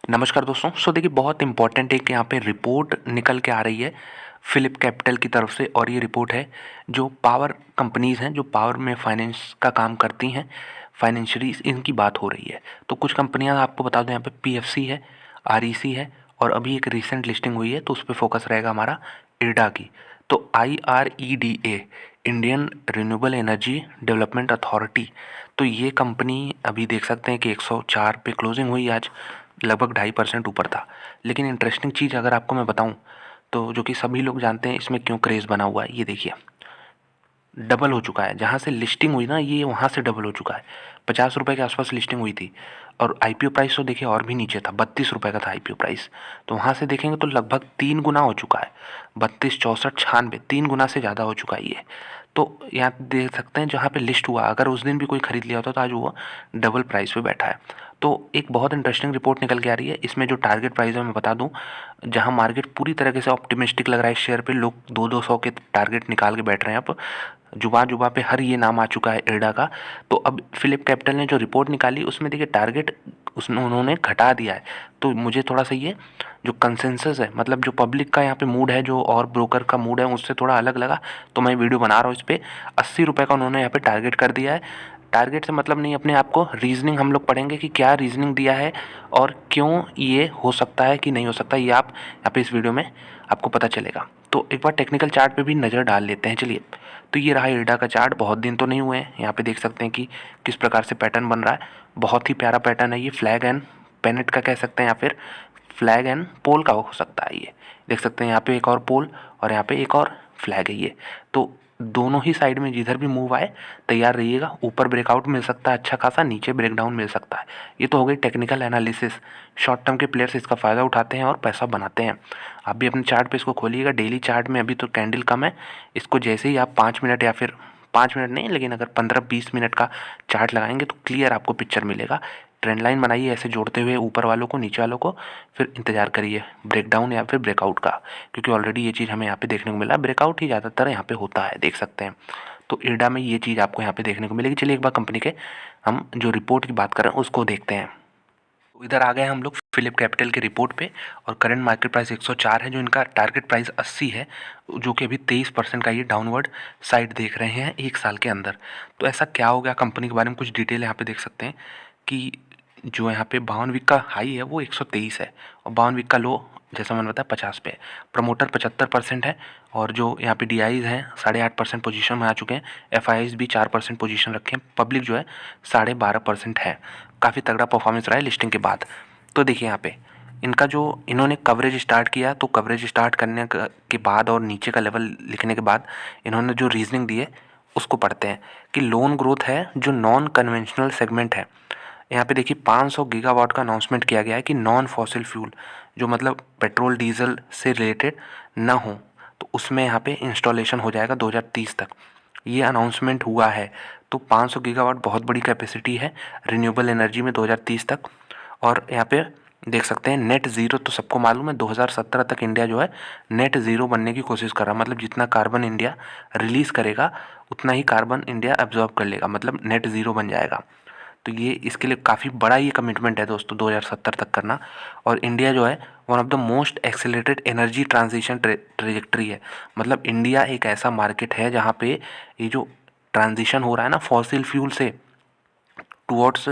नमस्कार दोस्तों। देखिए, बहुत इंपॉर्टेंट एक यहाँ पे रिपोर्ट निकल के आ रही है फिलिप कैपिटल की तरफ से। और ये रिपोर्ट है जो पावर कंपनीज़ हैं, जो पावर में फाइनेंस का काम करती हैं, फाइनेंशियरीज, इनकी बात हो रही है। तो कुछ कंपनियां आपको बता दूं, यहाँ पे पीएफसी है, आरईसी है, और अभी एक रिसेंट लिस्टिंग हुई है तो उस पर फोकस रहेगा हमारा इरडा की। तो IREDA, Indian renewable energy development authority, तो ये कंपनी अभी देख सकते हैं कि 104 पे क्लोजिंग हुई आज, लगभग 2.5% ऊपर था। लेकिन इंटरेस्टिंग चीज़ अगर आपको मैं बताऊं, तो जो कि सभी लोग जानते हैं इसमें क्यों क्रेज़ बना हुआ है, ये देखिए, डबल हो चुका है। जहाँ से लिस्टिंग हुई ना, ये वहाँ से डबल हो चुका है। 50 रुपये के आसपास लिस्टिंग हुई थी, और आईपीओ प्राइस तो देखिए और भी नीचे था, 32 रुपये का था आईपीओ प्राइस। तो वहाँ से देखेंगे तो लगभग 3 गुना हो चुका है। 32, 64, 96, 3 गुना से ज़्यादा हो चुका है ये। तो यहाँ देख सकते हैं, जहाँ पे लिस्ट हुआ, अगर उस दिन भी कोई ख़रीद लिया होता तो आज वो डबल प्राइस पे बैठा है। तो एक बहुत इंटरेस्टिंग रिपोर्ट निकल के आ रही है। इसमें जो टारगेट प्राइस है मैं बता दूं, जहां मार्केट पूरी तरीके से ऑप्टिमिस्टिक लग रहा है इस शेयर पे, लोग 200-200 के टारगेट निकाल के बैठ रहे हैं। अब जुबा जुबा पे हर ये नाम आ चुका है इरडा का। तो अब फिलिप कैपिटल ने जो रिपोर्ट निकाली उसमें देखिए टारगेट उसने उन्होंने घटा दिया है। तो मुझे थोड़ा सा ये जो कंसेंसस है, मतलब जो पब्लिक का यहाँ पे मूड है, जो और ब्रोकर का मूड है, उससे थोड़ा अलग लगा, तो मैं वीडियो बना रहा हूँ इस पर। 80 रुपये का उन्होंने यहाँ पे टारगेट कर दिया है। टारगेट से मतलब नहीं, अपने आप को रीजनिंग हम लोग पढ़ेंगे कि क्या रीजनिंग दिया है और क्यों ये हो सकता है कि नहीं हो सकता, ये आप यहाँ पे इस वीडियो में आपको पता चलेगा। तो एक बार टेक्निकल चार्ट पे भी नज़र डाल लेते हैं, चलिए। तो ये रहा इरडा का चार्ट। बहुत दिन तो नहीं हुए हैं, यहाँ पे देख सकते हैं कि किस प्रकार से पैटर्न बन रहा है। बहुत ही प्यारा पैटर्न है ये, फ्लैग एंड पेनेट का कह सकते हैं, या फिर फ्लैग एंड पोल का हो सकता है। ये देख सकते हैं, यहाँ पे एक और पोल और यहाँ पे एक और फ्लैग है ये। तो दोनों ही साइड में जिधर भी मूव आए तैयार रहिएगा। ऊपर ब्रेकआउट मिल सकता है अच्छा खासा, नीचे ब्रेकडाउन मिल सकता है। ये तो हो गई टेक्निकल एनालिसिस। शॉर्ट टर्म के प्लेयर्स इसका फ़ायदा उठाते हैं और पैसा बनाते हैं। आप भी अपने चार्ट पे इसको खोलिएगा। डेली चार्ट में अभी तो कैंडल कम है, इसको जैसे ही आप 5 मिनट या फिर 5 मिनट नहीं, लेकिन अगर 15-20 मिनट का चार्ट लगाएंगे तो क्लियर आपको पिक्चर मिलेगा। ट्रेंड लाइन बनाइए ऐसे जोड़ते हुए, ऊपर वालों को नीचे वालों को, फिर इंतजार करिए ब्रेकडाउन या फिर ब्रेकआउट का, क्योंकि ऑलरेडी ये चीज़ हमें यहाँ पे देखने को मिला। ब्रेकआउट ही ज़्यादातर यहाँ पे होता है, देख सकते हैं। तो इरडा में ये चीज़ आपको यहाँ पे देखने को मिलेगी। चलिए एक बार कंपनी के हम जो रिपोर्ट की बात कर रहे हैं उसको देखते हैं। तो इधर आ गए हम लोग फिलिप कैपिटल के रिपोर्ट पे, और करंट मार्केट प्राइस 104 है, जो इनका टारगेट प्राइस 80 है, जो कि अभी 23% का ये डाउनवर्ड साइड देख रहे हैं एक साल के अंदर। तो ऐसा क्या हो गया कंपनी के बारे में, कुछ डिटेल यहाँ पे देख सकते हैं कि जो यहाँ पे 52 वीक का हाई है वो 123 है, और 52 वीक का लो जैसा मैंने बताया 50 पे है। प्रमोटर 75% है, और जो यहाँ पे डी आईज हैं 8.5% पोजीशन में आ चुके हैं। एफ आई भी 4% पोजीशन रखे हैं। पब्लिक जो है 12.5% है। काफ़ी तगड़ा परफॉर्मेंस रहा है लिस्टिंग के बाद। तो देखिए यहाँ पे इनका जो इन्होंने कवरेज स्टार्ट किया, तो कवरेज स्टार्ट करने के बाद और नीचे का लेवल लिखने के बाद इन्होंने जो रीजनिंग दी है उसको पढ़ते हैं कि लोन ग्रोथ है जो नॉन कन्वेंशनल सेगमेंट है। यहाँ पे देखिए 500 गीगावाट का अनाउंसमेंट किया गया है कि नॉन फॉसिल फ्यूल, जो मतलब पेट्रोल डीजल से रिलेटेड ना हो, तो उसमें यहाँ पे इंस्टॉलेशन हो जाएगा 2030 तक। ये अनाउंसमेंट हुआ है। तो 500 गीगावाट बहुत बड़ी कैपेसिटी है रिन्यूएबल एनर्जी में 2030 तक। और यहाँ पे देख सकते हैं नेट ज़ीरो, तो सबको मालूम है 2017 तक इंडिया जो है नेट ज़ीरो बनने की कोशिश कर रहा है। मतलब जितना कार्बन इंडिया रिलीज़ करेगा उतना ही कार्बन इंडिया एब्जॉर्ब कर लेगा, मतलब नेट ज़ीरो बन जाएगा। तो ये इसके लिए काफ़ी बड़ा ये कमिटमेंट है दोस्तों, 2070 तक करना। और इंडिया जो है one of the most accelerated energy transition trajectory है। मतलब इंडिया एक ऐसा मार्केट है जहाँ पे ये जो ट्रांजिशन हो रहा है ना फॉसिल फ्यूल से टुवर्ड्स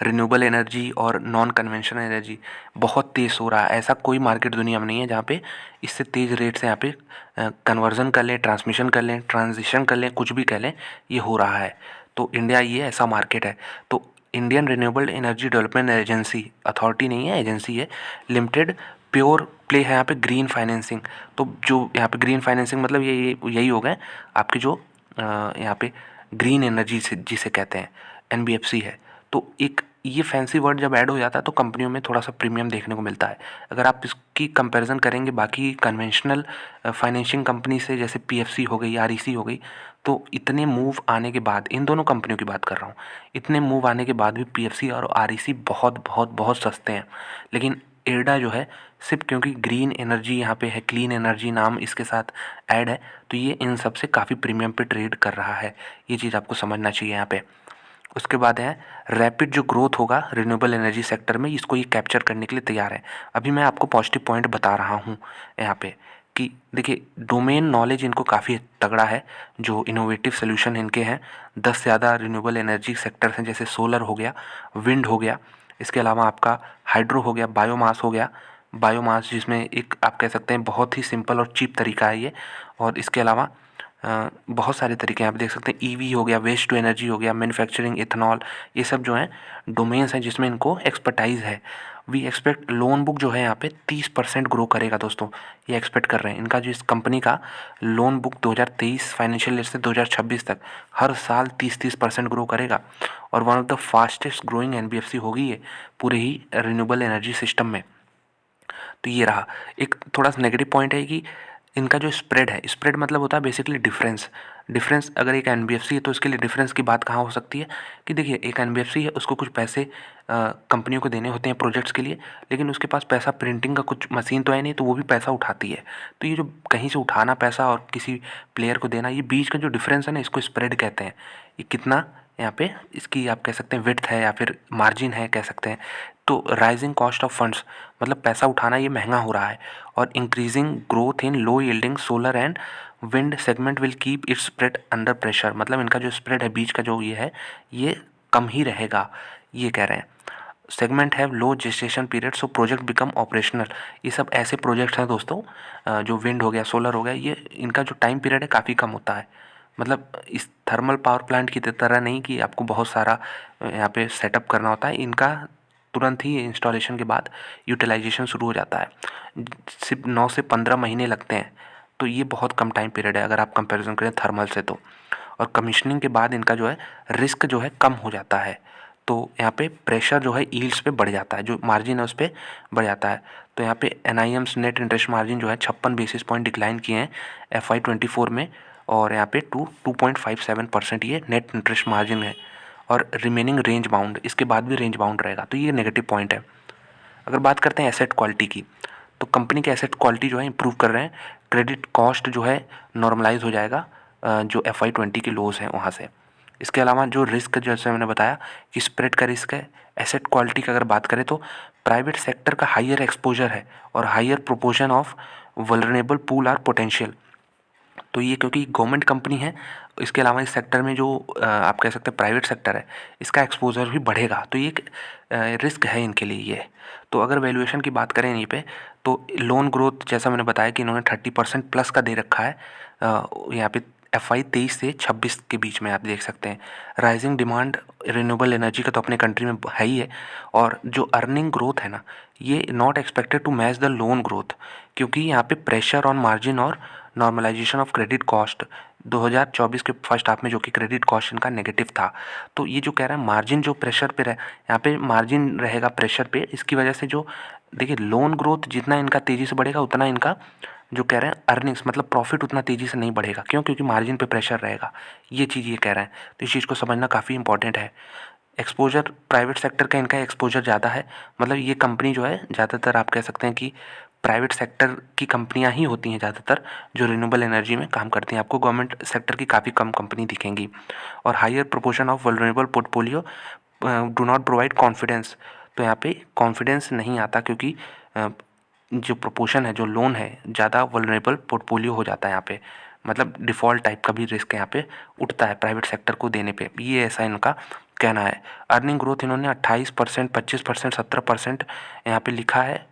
रिन्यूएबल एनर्जी और नॉन कन्वेंशनल एनर्जी, बहुत तेज़ हो रहा है। ऐसा कोई मार्केट दुनिया में नहीं है जहाँ पे इससे तेज़ रेट से यहाँ पे कन्वर्जन कर लें, ट्रांसमिशन कर लें, ट्रांजिशन कर लें, कुछ भी कर लें, ये हो रहा है। तो इंडिया ये ऐसा मार्केट है। तो Indian renewable energy development agency, authority नहीं है, एजेंसी है, लिमिटेड प्योर प्ले है यहाँ पे ग्रीन फाइनेंसिंग। तो जो यहाँ पे ग्रीन फाइनेंसिंग मतलब ये यही हो गए आपके जो यहाँ पे ग्रीन एनर्जी से जिसे कहते हैं, एनबीएफसी है। तो एक ये फैंसी वर्ड जब ऐड हो जाता है तो कंपनियों में थोड़ा सा प्रीमियम देखने को मिलता है। अगर आप इसकी कंपैरिजन करेंगे बाकी कन्वेंशनल फाइनेंशिंग कंपनी से, जैसे पीएफसी हो गई, आरईसी हो गई, तो इतने मूव आने के बाद, इन दोनों कंपनियों की बात कर रहा हूँ, इतने मूव आने के बाद भी पीएफसी और आरईसी बहुत बहुत बहुत सस्ते हैं। लेकिन इरडा जो है सिर्फ क्योंकि ग्रीन एनर्जी यहाँ पे है, क्लीन एनर्जी नाम इसके साथ ऐड है, तो ये इन सब से काफ़ी प्रीमियम पे ट्रेड कर रहा है। ये चीज़ आपको समझना चाहिए यहाँ पे। उसके बाद है रैपिड जो ग्रोथ होगा रिन्यूएबल एनर्जी सेक्टर में, इसको ये कैप्चर करने के लिए तैयार है। अभी मैं आपको पॉजिटिव पॉइंट बता रहा हूँ यहाँ पे कि देखिए डोमेन नॉलेज इनको काफ़ी तगड़ा है, जो इनोवेटिव सोल्यूशन इनके हैं। 10 से ज़्यादा रिन्यूएबल एनर्जी सेक्टर हैं, जैसे सोलर हो गया, विंड हो गया, इसके अलावा आपका हाइड्रो हो गया, बायोमास हो गया। बायोमास जिसमें एक आप कह सकते हैं बहुत ही सिंपल और चीप तरीका है ये। और इसके अलावा बहुत सारे तरीके हैं, आप देख सकते हैं ईवी हो गया, वेस्ट टू एनर्जी हो गया, मैन्युफैक्चरिंग, इथेनॉल, ये सब जो हैं डोमेन्स हैं जिसमें इनको एक्सपर्टाइज़ है। वी एक्सपेक्ट लोन बुक जो है यहाँ पे 30% ग्रो करेगा दोस्तों, ये एक्सपेक्ट कर रहे हैं। इनका जो इस कंपनी का लोन बुक 2023 फाइनेंशियल ईयर से 2026 तक हर साल 30% ग्रो करेगा, और one of the fastest growing NBFC होगी ये पूरे ही रिन्यूएबल एनर्जी सिस्टम में। तो ये रहा। एक थोड़ा सा नेगेटिव पॉइंट है कि इनका जो स्प्रेड है, स्प्रेड मतलब होता है बेसिकली डिफरेंस। डिफरेंस अगर एक एनबीएफसी है तो इसके लिए डिफरेंस की बात कहाँ हो सकती है कि देखिए एक एनबीएफसी है, उसको कुछ पैसे कंपनियों को देने होते हैं प्रोजेक्ट्स के लिए, लेकिन उसके पास पैसा प्रिंटिंग का कुछ मशीन तो है नहीं, तो वो भी पैसा उठाती है। तो ये जो कहीं से उठाना पैसा और किसी प्लेयर को देना, ये बीच का जो डिफरेंस है ना, इसको स्प्रेड कहते हैं। ये कितना यहाँ पे इसकी आप कह सकते हैं विड्थ है या फिर मार्जिन है कह सकते हैं। तो राइजिंग कॉस्ट ऑफ फंड्स मतलब पैसा उठाना ये महंगा हो रहा है, और increasing growth in low yielding solar and wind segment will keep its spread under pressure. मतलब इनका जो स्प्रेड है बीच का जो ये है, ये कम ही रहेगा, ये कह रहे हैं। Segment have low gestation period so project become operational. ये सब ऐसे प्रोजेक्ट्स हैं दोस्तों, जो विंड हो गया, सोलर हो गया, ये इनका जो टाइम पीरियड है काफ़ी कम होता है। मतलब इस थर्मल पावर प्लांट की तरह नहीं कि आपको बहुत सारा यहाँ पे सेटअप करना होता है, इनका तुरंत ही इंस्टॉलेशन के बाद यूटिलाइजेशन शुरू हो जाता है। सिर्फ 9 से 15 महीने लगते हैं, तो ये बहुत कम टाइम पीरियड है अगर आप कंपैरिजन करें थर्मल से तो। और कमीशनिंग के बाद इनका जो है रिस्क जो है कम हो जाता है, तो यहाँ पे प्रेशर जो है ईल्ड्स पे बढ़ जाता है, जो मार्जिन है उस पर बढ़ जाता है। तो यहाँ पे एनआईएम्स नेट इंटरेस्ट मार्जिन जो है 56 बेसिस पॉइंट डिक्लाइन किए हैं FY24 में, और यहाँ पे 2.57% ये नेट इंटरेस्ट मार्जिन है, और रिमेनिंग रेंज बाउंड, इसके बाद भी रेंज बाउंड रहेगा, तो ये नेगेटिव पॉइंट है। अगर बात करते हैं एसेट क्वालिटी की, तो कंपनी के एसेट क्वालिटी जो है इंप्रूव कर रहे हैं। क्रेडिट कॉस्ट जो है नॉर्मलाइज हो जाएगा, जो FY20 के लोज हैं वहाँ से। इसके अलावा जो रिस्क जैसे मैंने बताया कि स्प्रेड का रिस्क है। एसेट क्वालिटी की अगर बात करें तो प्राइवेट सेक्टर का हाइयर एक्सपोजर है और higher proportion of vulnerable pool are potential. तो ये क्योंकि गवर्नमेंट कंपनी है, इसके अलावा इस सेक्टर में जो आप कह सकते हैं प्राइवेट सेक्टर है, इसका एक्सपोजर भी बढ़ेगा, तो ये एक रिस्क है इनके लिए ये। तो अगर वैल्यूएशन की बात करें यहीं पे, तो लोन ग्रोथ जैसा मैंने बताया कि इन्होंने 30% प्लस का दे रखा है यहाँ पे FY23 से 26 के बीच में, आप देख सकते हैं। राइजिंग डिमांड रिन्यूएबल एनर्जी का तो अपने कंट्री में है ही है, और जो अर्निंग ग्रोथ है ना, ये not expected to match the loan growth, क्योंकि यहाँ पे प्रेशर ऑन मार्जिन और नॉर्मलाइजेशन ऑफ क्रेडिट कॉस्ट 2024 के फर्स्ट हाफ में, जो कि क्रेडिट कॉस्ट इनका नेगेटिव था। तो ये जो कह रहा है मार्जिन जो प्रेशर पे रहे, यहाँ पे मार्जिन रहेगा प्रेशर पे, इसकी वजह से जो देखिए लोन ग्रोथ जितना इनका तेज़ी से बढ़ेगा, उतना इनका जो कह रहे हैं अर्निंग्स मतलब प्रॉफिट उतना तेज़ी से नहीं बढ़ेगा। क्यों? क्योंकि मार्जिन पे प्रेशर रहेगा, ये चीज़ ये कह रहे हैं। तो इस चीज़ को समझना काफ़ी इंपॉर्टेंट है। एक्सपोजर प्राइवेट सेक्टर का इनका एक्सपोजर ज़्यादा है, मतलब ये कंपनी जो है ज़्यादातर आप कह सकते हैं कि प्राइवेट सेक्टर की कंपनियां ही होती हैं ज़्यादातर जो रिन्यूएबल एनर्जी में काम करती हैं। आपको गवर्नमेंट सेक्टर की काफ़ी कम कंपनी दिखेंगी। और higher proportion of vulnerable portfolio do not provide confidence. तो यहाँ पे कॉन्फिडेंस नहीं आता, क्योंकि जो प्रोपोर्शन है, जो लोन है, ज़्यादा वल्नरेबल पोर्टफोलियो हो जाता है यहाँ पे, मतलब डिफ़ॉल्ट टाइप का भी रिस्क यहाँ पे उठता है प्राइवेट सेक्टर को देने पे, ये ऐसा इनका कहना है। अर्निंग ग्रोथ इन्होंने 28%, 25%, 17% यहाँ पे लिखा है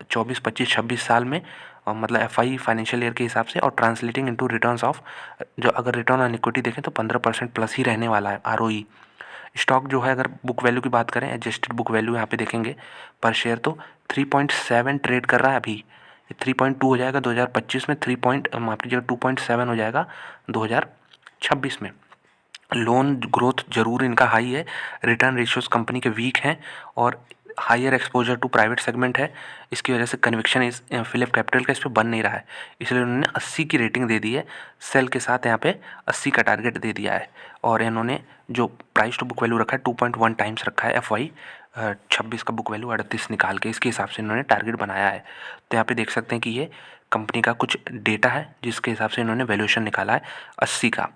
24, 25, 26 साल में, और मतलब FY फाइनेंशियल ईयर के हिसाब से, और ट्रांसलेटिंग इनटू रिटर्न्स ऑफ, जो अगर रिटर्न ऑन इक्विटी देखें तो 15% प्लस ही रहने वाला है ROE। स्टॉक जो है अगर बुक वैल्यू की बात करें, एडजस्टेड बुक वैल्यू यहाँ पे देखेंगे पर शेयर, तो 3.7 ट्रेड कर रहा है अभी। 3.2 हो जाएगा 2025 में, माफ लीजिएगा 2.7 हो जाएगा 2026 में। लोन ग्रोथ जरूर इनका हाई है, रिटर्न रेशियोज कंपनी के वीक हैं, और higher exposure to private segment है। इसकी वजह से कन्विक्शन इस फिलिप कैपिटल का इस पर बन नहीं रहा है, इसलिए उन्होंने 80 की रेटिंग दे दी है। सेल के साथ यहाँ पे 80 का टारगेट दे दिया है, और इन्होंने जो प्राइस टू बुक वैल्यू रखा है 2.1 टाइम्स रखा है। FY26 का बुक वैल्यू 38 निकाल के इसके हिसाब से इन्होंने टारगेट बनाया है। तो यहाँ पे देख सकते हैं कि ये कंपनी का कुछ डेटा है जिसके हिसाब से इन्होंने वैल्यूएशन निकाला है 80 का।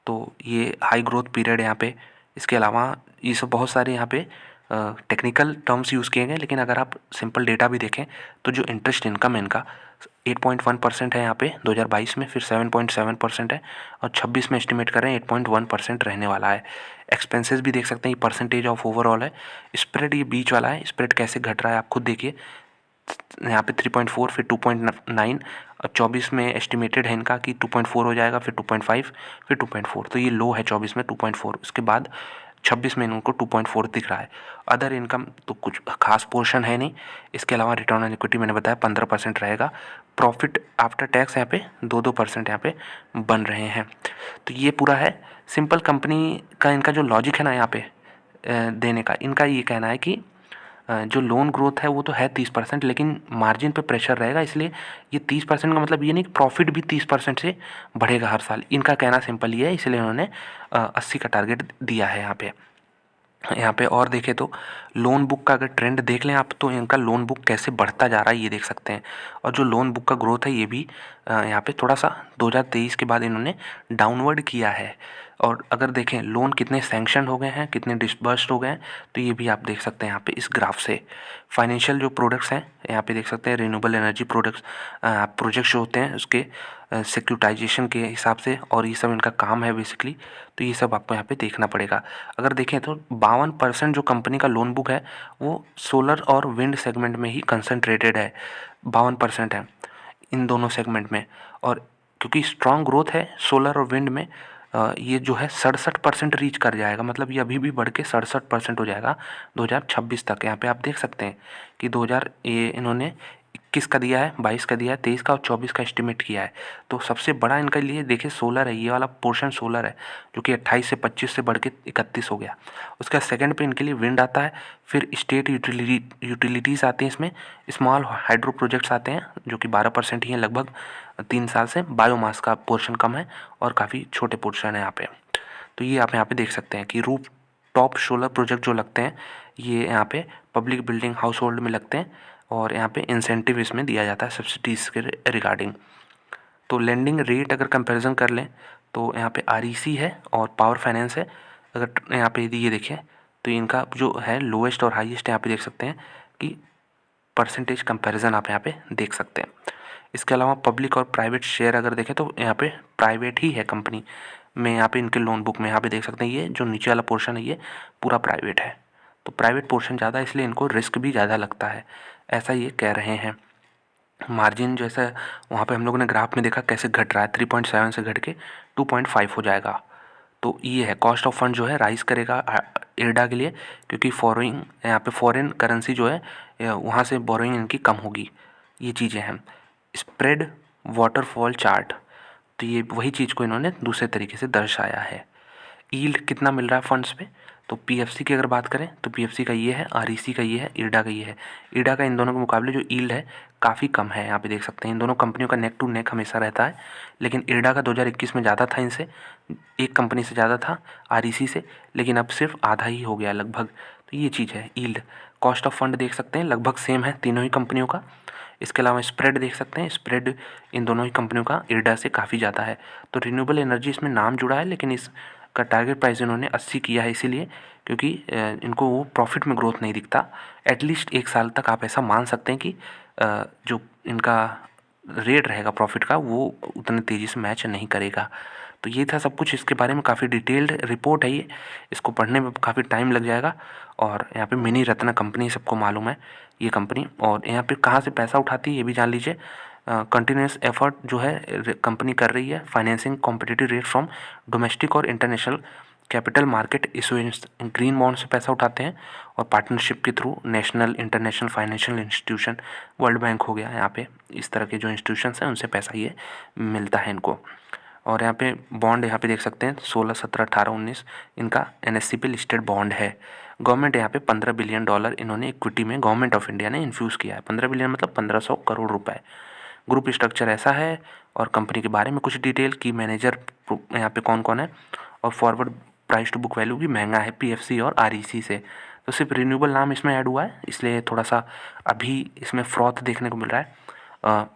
तो ये हाई ग्रोथ पीरियड यहाँ पे इसके अलावा ये सब बहुत सारे यहाँ पे टेक्निकल टर्म्स यूज़ किए गए, लेकिन अगर आप सिंपल डेटा भी देखें तो जो इंटरेस्ट इनकम है इनका 8.1% है यहाँ पे 2022 में, फिर 7.7% है, और 26 में एस्टिमेट कर रहे हैं 8.1% रहने वाला है। एक्सपेंसेस भी देख सकते हैं, ये परसेंटेज ऑफ ओवरऑल है। स्प्रेड ये बीच वाला है, स्प्रेड कैसे घट रहा है आप खुद देखिए, यहाँ पे 3.4, फिर 2.9, और 24 में एस्टिमेटेड है इनका कि 2.4 हो जाएगा, फिर 2.5, फिर 2.4। तो ये लो है 24 में 2.4, उसके बाद 26 में इनको 2.4 दिख रहा है। अदर इनकम तो कुछ खास पोर्शन है नहीं। इसके अलावा रिटर्न ऑन इक्विटी मैंने बताया 15% रहेगा। प्रॉफिट आफ्टर टैक्स यहाँ पे 2% यहाँ पे बन रहे हैं। तो ये पूरा है सिंपल कंपनी का। इनका जो लॉजिक है ना यहाँ पे देने का, इनका ये कहना है कि जो लोन ग्रोथ है वो तो है 30%, लेकिन मार्जिन पे प्रेशर रहेगा, इसलिए ये 30% का मतलब ये नहीं कि प्रॉफिट भी 30% से बढ़ेगा हर साल। इनका कहना सिंपल ये है, इसलिए उन्होंने 80 का टारगेट दिया है यहाँ पे। यहाँ पे और देखें तो लोन बुक का अगर ट्रेंड देख लें आप, तो इनका लोन बुक कैसे बढ़ता जा रहा है ये देख सकते हैं। और जो लोन बुक का ग्रोथ है ये भी यहाँ पे थोड़ा सा 2023 के बाद इन्होंने डाउनवर्ड किया है। और अगर देखें लोन कितने सैंक्शन हो गए हैं, कितने डिसबर्स्ड हो गए हैं, तो ये भी आप देख सकते हैं यहाँ पे इस ग्राफ से। फाइनेंशियल जो प्रोडक्ट्स हैं यहाँ पे देख सकते हैं, रिन्यूएबल एनर्जी प्रोडक्ट्स प्रोजेक्ट्स जो होते हैं उसके सिक्योरिटाइजेशन के हिसाब से, और ये सब इनका काम है बेसिकली। तो ये सब आपको यहाँ पे देखना पड़ेगा। अगर देखें तो 52% जो कंपनी का लोन बुक है वो सोलर और विंड सेगमेंट में ही कंसंट्रेटेड है। 52% है इन दोनों सेगमेंट में। और क्योंकि स्ट्रॉन्ग ग्रोथ है सोलर और विंड में, ये जो है 67% रीच कर जाएगा, मतलब ये अभी भी बढ़ के 67% हो जाएगा 2026 तक। यहाँ पे आप देख सकते हैं कि 2000 ये इन्होंने 21 का दिया है, 22 का दिया है, 23 का और 24 का एस्टिमेट किया है। तो सबसे बड़ा इनका लिए देखिए सोलर है, ये वाला पोर्शन सोलर है जो कि 28 से 25 से बढ़ के 31 हो गया। उसका सेकंड पे इनके लिए विंड आता है, फिर स्टेट यूटिलिटीज़ आती हैं, इसमें स्मॉल हाइड्रो प्रोजेक्ट्स आते हैं जो कि 12% ही हैं लगभग 3 साल से। बायोमास का पोर्शन कम है और काफ़ी छोटे पोर्शन है यहाँ पे। तो ये आप यहाँ पे देख सकते हैं कि रूफ टॉप सोलर प्रोजेक्ट जो लगते हैं ये यहाँ पे पब्लिक बिल्डिंग हाउस होल्ड में लगते हैं, और यहाँ पे इंसेंटिव इसमें दिया जाता है सब्सिडीज़ के रिगार्डिंग। तो लेंडिंग रेट अगर कंपैरिजन कर लें तो यहाँ पे आरईसी है और पावर फाइनेंस है। अगर यहाँ पे यदि ये देखें तो इनका जो है लोएस्ट और हाईएस्ट यहाँ पे देख सकते हैं कि परसेंटेज कंपैरिजन आप यहाँ पे देख सकते हैं। इसके अलावा पब्लिक और प्राइवेट शेयर अगर देखें तो यहाँ पे प्राइवेट ही है कंपनी में। यहाँ पे इनके लोन बुक में यहाँ पे देख सकते हैं ये जो नीचे वाला पोर्शन है ये पूरा प्राइवेट है। तो प्राइवेट पोर्शन ज़्यादा, इसलिए इनको रिस्क भी ज़्यादा लगता है, ऐसा ये कह रहे हैं। मार्जिन जैसा वहाँ पे हम लोगों ने ग्राफ में देखा कैसे घट रहा है, 3.7 से घट के 2.5 हो जाएगा। तो ये है कॉस्ट ऑफ फंड जो है राइज़ करेगा इरडा के लिए, क्योंकि फॉरेन यहाँ पे फॉरेन करेंसी जो है वहाँ से बोरोइंग इनकी कम होगी। ये चीज़ें हैं। स्प्रेड वाटरफॉल चार्ट, तो ये वही चीज़ को इन्होंने दूसरे तरीके से दर्शाया है। यील्ड कितना मिल रहा है फंड्स पे, तो पीएफसी की अगर बात करें तो पीएफसी का ये है, आरईसी का ये है, इरडा का ये है। इरडा का इन दोनों के मुकाबले जो यील्ड है काफ़ी कम है, यहाँ पे देख सकते हैं। इन दोनों कंपनियों का नेक टू नेक हमेशा रहता है, लेकिन इरडा का 2021 में ज़्यादा था इनसे, एक कंपनी से ज़्यादा था आरईसी से, लेकिन अब सिर्फ आधा ही हो गया लगभग। तो ये चीज़ है यील्ड। कॉस्ट ऑफ फंड देख सकते हैं लगभग सेम है तीनों ही कंपनियों का। इसके अलावा स्प्रेड देख सकते हैं, स्प्रेड इन दोनों ही कंपनियों का इरडा से काफ़ी ज़्यादा है। तो रिन्यूएबल एनर्जी इसमें नाम जुड़ा है, लेकिन इसका टारगेट प्राइस इन्होंने 80 किया है, इसीलिए क्योंकि इनको वो प्रॉफिट में ग्रोथ नहीं दिखता। एटलीस्ट 1 साल तक आप ऐसा मान सकते हैं कि जो इनका रेट रहेगा प्रॉफिट का वो उतने तेज़ी से मैच नहीं करेगा। तो ये था सब कुछ, इसके बारे में काफ़ी डिटेल्ड रिपोर्ट है ये, इसको पढ़ने में काफ़ी टाइम लग जाएगा। और यहाँ पे मिनी रत्न कंपनी सबको मालूम है ये कंपनी, और यहाँ पे कहाँ से पैसा उठाती है ये भी जान लीजिए। कंटिन्यूस एफर्ट जो है कंपनी कर रही है, financing competitive rate from domestic और international capital market issuances, green bond से पैसा उठाते हैं, और पार्टनरशिप के through national international financial institution, world bank हो गया, यहाँ पे इस तरह के जो इंस्टीट्यूशंस हैं उनसे पैसा ये मिलता है इनको। और यहाँ पे बॉन्ड यहाँ पे देख सकते हैं 16, 17, 18, 19 इनका एनएससी पे लिस्टेड बॉन्ड है। गवर्नमेंट यहाँ पे $15 बिलियन इन्होंने इक्विटी में गवर्नमेंट ऑफ इंडिया ने इन्फ्यूज़ किया है। 15 बिलियन मतलब 1500 करोड़ रुपए। ग्रुप स्ट्रक्चर ऐसा है, और कंपनी के बारे में कुछ डिटेल की मैनेजर यहाँ पे कौन कौन है, और forward price to book value भी महंगा है पीएफसी और आरईसी से। तो सिर्फ रिन्यूएबल नाम इसमें ऐड हुआ है, इसलिए थोड़ा सा अभी इसमें फ्रॉथ देखने को मिल रहा है,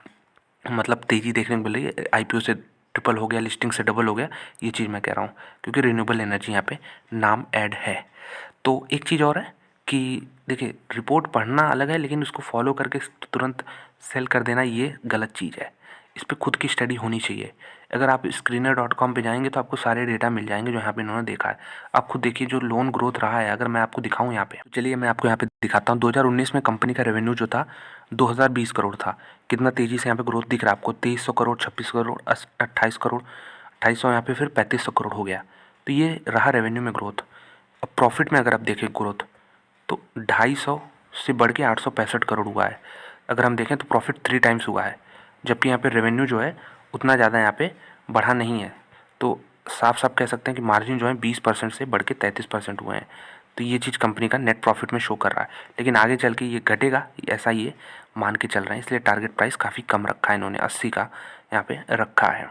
मतलब तेज़ी देखने को मिल रही है आईपीओ से ट्रिपल हो गया, लिस्टिंग से डबल हो गया, ये चीज़ मैं कह रहा हूँ, क्योंकि रिन्यूएबल एनर्जी यहाँ पे नाम ऐड है। तो एक चीज़ और है कि देखिए, रिपोर्ट पढ़ना अलग है, लेकिन उसको फॉलो करके तुरंत सेल कर देना ये गलत चीज़ है। इस पर खुद की स्टडी होनी चाहिए। अगर आप screener.com पे जाएंगे तो आपको सारे डेटा मिल जाएंगे जो यहाँ पे इन्होंने देखा है। आप खुद देखिए जो लोन ग्रोथ रहा है, अगर मैं आपको दिखाऊं यहाँ पे, तो चलिए मैं आपको यहाँ पे दिखाता हूँ। 2019 में कंपनी का रेवेन्यू जो था 2020 करोड़ था। कितना तेज़ी से यहाँ पे ग्रोथ दिख रहा है आपको, 2300 करोड़, 26 करोड़, 28 करोड़, 2800, यहाँ पे फिर 3500 करोड़ हो गया। तो ये रहा रेवेन्यू में ग्रोथ। अब प्रॉफिट में अगर आप देखें ग्रोथ, तो 250 से बढ़ के 865 करोड़ हुआ है। अगर हम देखें तो प्रॉफिट 3 टाइम्स हुआ है, जबकि यहाँ पे रेवेन्यू जो है उतना ज़्यादा यहाँ पे बढ़ा नहीं है। तो साफ साफ कह सकते हैं कि मार्जिन जो है 20% से बढ़ के 33% हुए हैं। तो ये चीज़ कंपनी का नेट प्रॉफिट में शो कर रहा है, लेकिन आगे चल के ये घटेगा, ऐसा ये मान के चल रहे हैं। इसलिए टारगेट प्राइस काफ़ी कम रखा है इन्होंने, 80 का यहाँ पे रखा है।